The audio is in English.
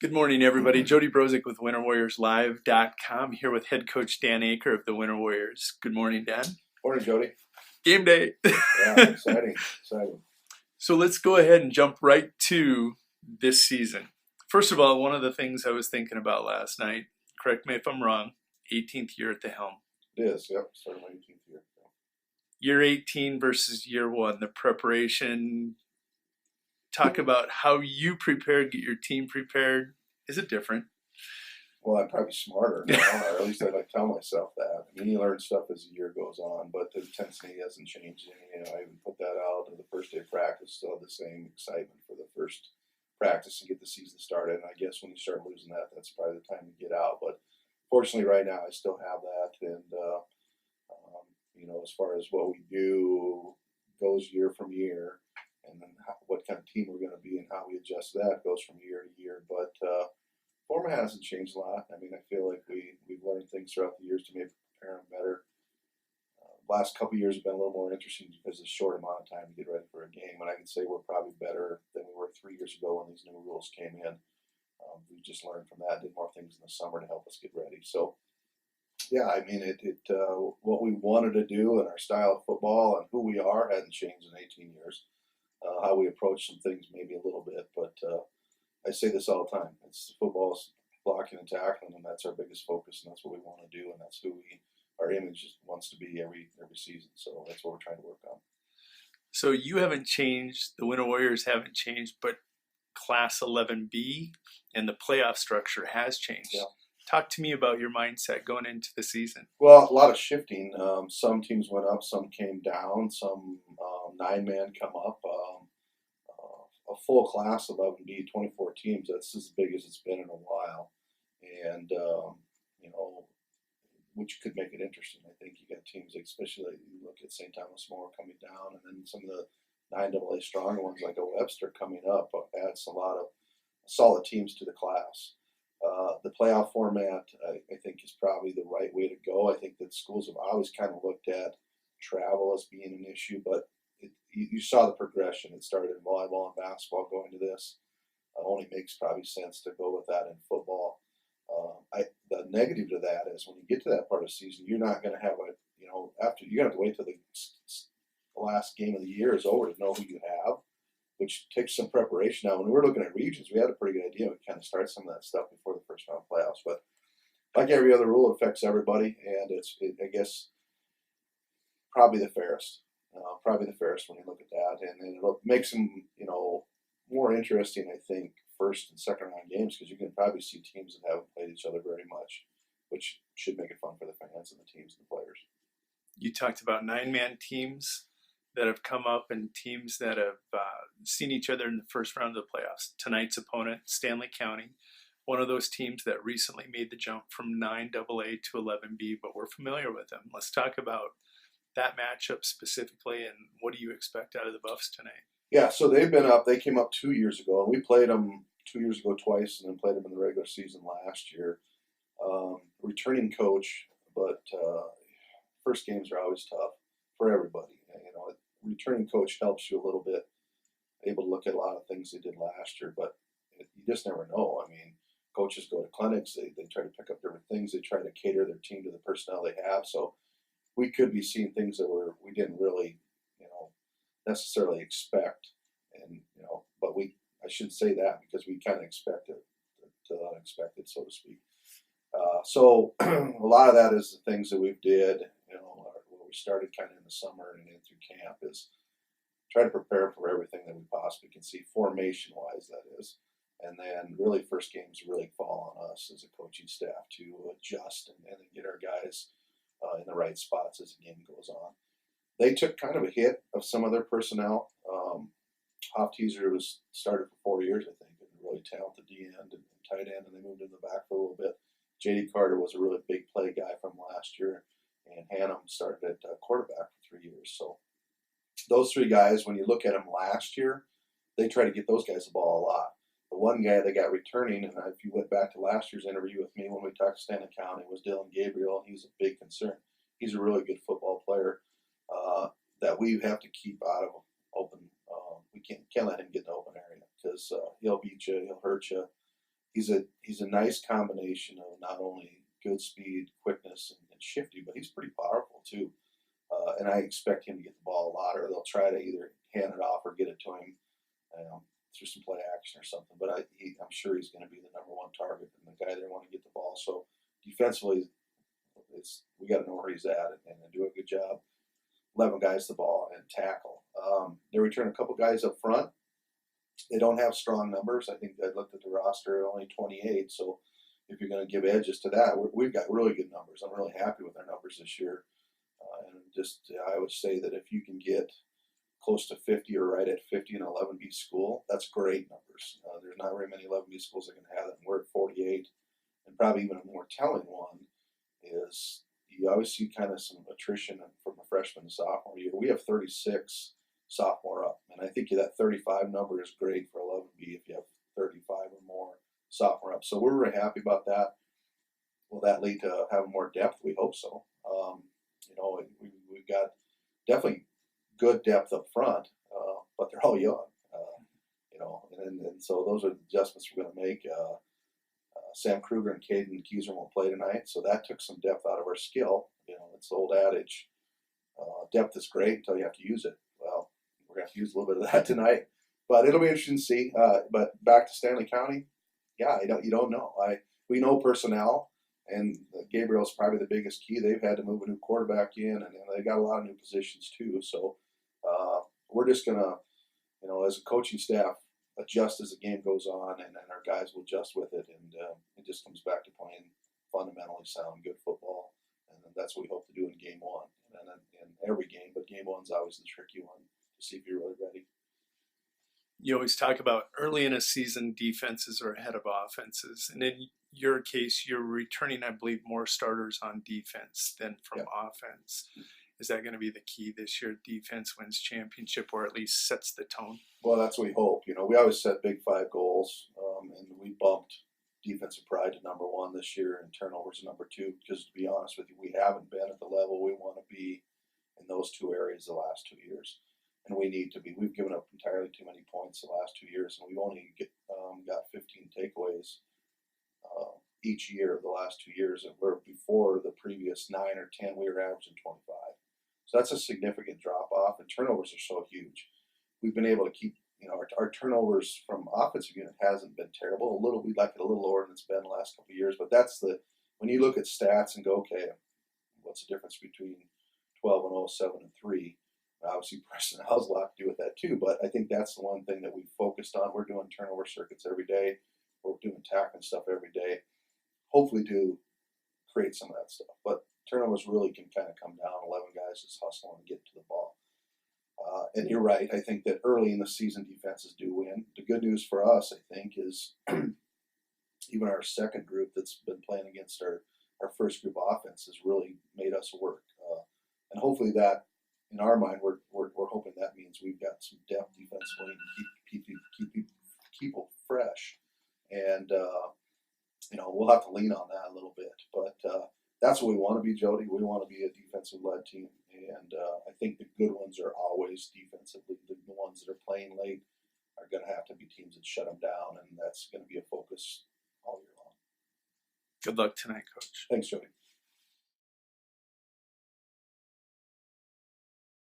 Good morning, everybody. Jody Brozick with WinterWarriorsLive.com here with head coach Dan Aaker of the Winter Warriors. Good morning, Dan. Morning, Jody. Game day. Yeah, exciting. So let's go ahead and jump right to this season. First of all, one of the things I was thinking about last night, correct me if I'm wrong, 18th year at the helm. It is, yep, starting my 18th year. Year 18 versus year 1, the preparation. Talk about how you prepared, get your team prepared. Is it different? Well, I'm probably smarter now, or at least I like tell myself that. I mean, you learn stuff as the year goes on, but the intensity hasn't changed any. I even put that out of the first day of practice, still have the same excitement for the first practice and get the season started. And I guess when you start losing that, that's probably the time to get out. But fortunately, right now, I still have that. And, as far as what we do goes year from year, and then what kind of team we're going to be and how we adjust that goes from year to year. But format hasn't changed a lot. I mean, I feel like we've learned things throughout the years to maybe prepare them better. Last couple of years have been a little more interesting because it's a short amount of time to get ready for a game, and I can say we're probably better than we were 3 years ago when these new rules came in. We just learned from that, did more things in the summer to help us get ready. So, yeah, I mean, what we wanted to do and our style of football and who we are hadn't changed in 18 years. How we approach some things maybe a little bit, but I say this all the time. It's football's blocking and tackling, and that's our biggest focus, and that's what we want to do, and that's who our image wants to be every season. So that's what we're trying to work on. So you haven't changed, the Winter Warriors haven't changed, but Class 11B and the playoff structure has changed. Yeah. Talk to me about your mindset going into the season. Well, a lot of shifting. Some teams went up, some came down, some 9-man come up. A full class 11B, 24 teams. That's as big as it's been in a while, and which could make it interesting. I think you got teams, especially you look at St. Thomas More coming down, and then some of the 9AA stronger ones like a Webster coming up adds a lot of solid teams to the class. The playoff format, I think, is probably the right way to go. I think that schools have always kind of looked at travel as being an issue, but you saw the progression. It started in volleyball and basketball going to this. Only makes probably sense to go with that in football. The negative to that is when you get to that part of the season, you're not going to have after you're going to have to wait till the last game of the year is over to know who you have, which takes some preparation. Now, when we were looking at regions, we had a pretty good idea. We kind of started some of that stuff before the first round of playoffs. But like every other rule, it affects everybody, and I guess, probably the fairest. Probably the fairest when you look at that, and it'll make some, more interesting, I think, first and second round games because you can probably see teams that haven't played each other very much, which should make it fun for the fans and the teams and the players. You talked about 9-man teams that have come up and teams that have seen each other in the first round of the playoffs. Tonight's opponent, Stanley County, one of those teams that recently made the jump from 9AA to 11B, but we're familiar with them. Let's talk about that matchup specifically, and what do you expect out of the Buffs tonight? Yeah, so they've been up. They came up 2 years ago, and we played them 2 years ago twice, and then played them in the regular season last year. Returning coach, but first games are always tough for everybody. Returning coach helps you a little bit, able to look at a lot of things they did last year, but you just never know. I mean, coaches go to clinics, they try to pick up different things, they try to cater their team to the personnel they have. So we could be seeing things that we didn't really, necessarily expect, and but I should say that because we kind of expected the unexpected, so to speak. So a lot of that is the things that we did, what we started kind of in the summer and in through camp is try to prepare for everything that we possibly can see, formation-wise, that is. And then really first games really fall on us as a coaching staff to adjust and then get our guys in the right spots as the game goes on. They took kind of a hit of some of their personnel. Hoff Teaser was started for 4 years, I think, and really talented D end and tight end, and they moved in the back for a little bit. J.D. Carter was a really big play guy from last year, and Hannum started at quarterback for 3 years. So those three guys, when you look at them last year, they try to get those guys the ball a lot. The one guy that got returning, and if you went back to last year's interview with me when we talked to Stanley County, was Dylan Gabriel, and he's a big concern. He's a really good football player that we have to keep out of open. We can't let him get in the open area because he'll beat you, he'll hurt you. he's a nice combination of not only good speed, quickness, and shifty, but he's pretty powerful too. And I expect him to get the ball a lot, or they'll try to either hand it off or get it to him through some play action or something. But I'm sure he's going to be the number one target and the guy they want to get the ball. So defensively, we got to know where he's at and do a good job. 11 guys the ball and tackle. They return a couple guys up front. They don't have strong numbers. I think I looked at the roster, only 28. So if you're going to give edges to that, we've got really good numbers. I'm really happy with our numbers this year. And I would say that if you can get close to 50 or right at 50 in an 11B school, that's great numbers. There's not very many 11B schools that can have that. And we're at 48. And probably even a more telling one is you always see kind of some attrition from a freshman to sophomore year. We have 36 sophomore up. And I think that 35 number is great for 11B if you have 35 or more sophomore up. So we're really happy about that. Will that lead to having more depth? We hope so. We've got definitely good depth up front, but they're all young. And so those are the adjustments we're going to make. Sam Kruger and Caden Keyser won't play tonight, so that took some depth out of our skill. It's the old adage, depth is great until you have to use it. Well, we're going to have to use a little bit of that tonight, but it'll be interesting to see. But back to Stanley County, yeah, you don't know. We know personnel, and Gabriel's probably the biggest key. They've had to move a new quarterback in, and they got a lot of new positions too. So we're just gonna, as a coaching staff, adjust as the game goes on, and then our guys will adjust with it, and it just comes back to playing fundamentally sound, good football, and that's what we hope to do in game one, and then in every game. But game one's always the tricky one to see if you're really ready. You always talk about early in a season, defenses are ahead of offenses, and in your case, you're returning, I believe, more starters on defense than from offense. Is that going to be the key this year? Defense wins championship, or at least sets the tone? Well, that's what we hope. We always set big 5 goals, and we bumped defensive pride to number 1 this year, and turnovers to number 2. Because to be honest with you, we haven't been at the level we want to be in those 2 areas the last 2 years, and we need to be. We've given up entirely too many points the last 2 years, and we've only got 15 takeaways each year of the last 2 years, and we're before the previous 9 or 10 we were averaging 25. So that's a significant drop off, and turnovers are so huge. We've been able to keep, our turnovers from offensive unit hasn't been terrible. We'd like it a little lower than it's been the last couple of years, but when you look at stats and go, okay, what's the difference between 12-0, 7-3? Obviously, personnel has a lot to do with that too, but I think that's the one thing that we've focused on. We're doing turnover circuits every day. We're doing tackling stuff every day. Hopefully to create some of that stuff, but turnovers really can kind of come down. 11 guys just hustling to get to the ball. And you're right. I think that early in the season, defenses do win. The good news for us, I think, is even our second group that's been playing against our first group offense has really made us work. And hopefully that, in our mind, we're hoping that means we've got some depth defensively to keep people fresh. And, we'll have to lean on that a little bit. But that's what we want to be, Jody. We want to be a defensive-led team. And I think the good ones are always defensively. The ones that are playing late are going to have to be teams that shut them down, and that's going to be a focus all year long. Good luck tonight, Coach. Thanks, Jody.